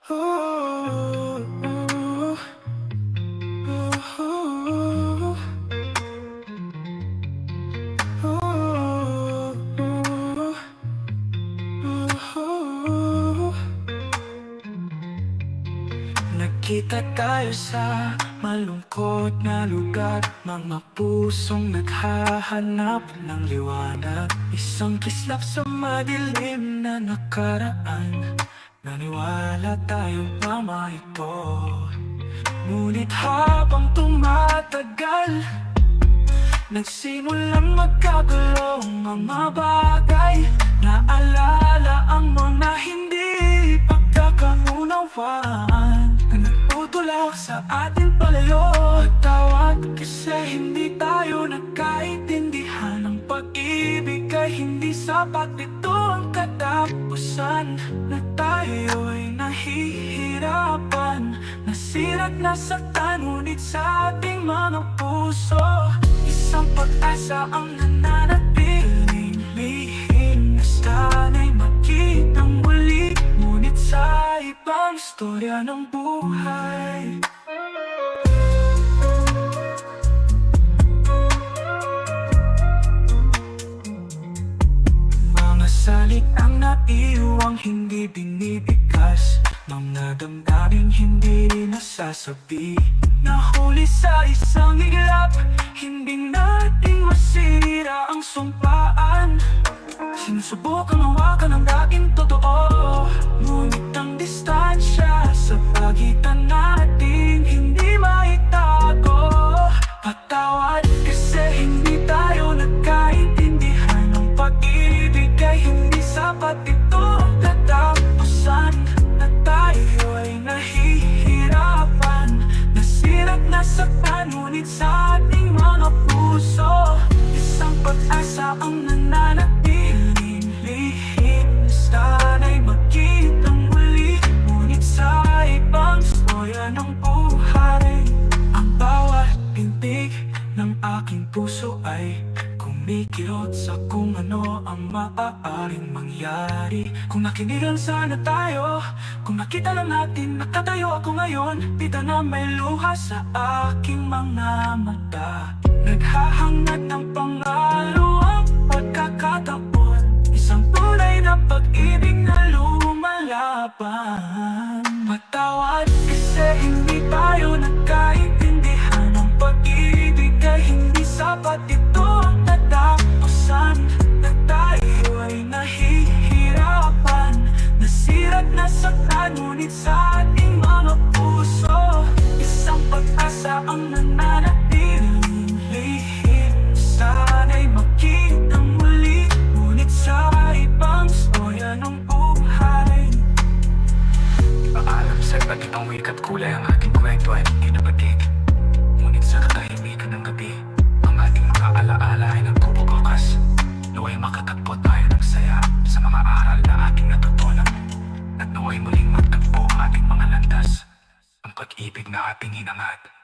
Oh, oh, oh, oh, oh. Nagkita tayo sa malungkot na lugar, mga pusong naghahanap ng liwanag. Isang kislap sa madilim na nakaraan, naniwala tayong tama ito. Ngunit habang tumatagal, nagsimulang magkagulong ang mga bagay. Naalala ang mga hindi pagkakaunawaan na nagtutulak sa ating palayo at tawad. Kasi hindi tayo nagkaintindihan, ang pag-ibig ay hindi sapat. Ito ang katapusan na tayo'y nahihirapan, nasirat, nasaktan, ngunit sa ating mga puso isang pag-asa ang nananatiling lihim, na sana'y makitang muli, ngunit sa ibang istorya ng buhay. Mga salitang naiwang hindi binibigkas, mga damdaming hindi nasasabi, nahuli sa isang iglap. Hindi natin masira ang sumpaan, sinusubukang hawakan ang dating totoo. Ngunit ang distansya sa pagitan natin hindi maitago. Patawad kasi hindi tayo nagkaintindihan, ang pag-ibig ay hindi sapat. Ito ang katapusan na tayo ay nahihirapan, nasirat, nasaktan, ngunit sa ating mga puso isang pag-asa ang nananatiling lihim, na sana'y makitang muli, ngunit sa ibang istorya ng buhay. Ang bawat pintig ng aking puso ay kumikilot sa kung ano ang maaaring mangyari. Kung nakinilang sana tayo, kung nakita lang natin, nakatayo ako ngayon, pita na may luha sa aking mga mata. Naghahangad ng pangalawang pagkakataon, isang tunay na pag-ibig na lumalaban. Patawad kasi hindi tayo nagkaintindihan, ang pag-ibig ay hindi sapat. Ito ang katapusan na tayo ay nahihirapan, nasirat, nasaktan, ngunit sa ating mga puso isang pag-asa ang nananatiling lihim, sana'y makitang muli, ngunit sa ibang istorya ng buhay. Paalam sa iba't ibang wikat kulay, ang ating kwento ay kinabatig. Ngunit sa katahimikan ng gabi, ang ating mga alaala ay nagbubukas. Naway makatagpo tayo ng saya sa mga aral na ating natutunan, at naway muling magtagpo ang ating mga landas, ang pag-ibig na ating hinangad.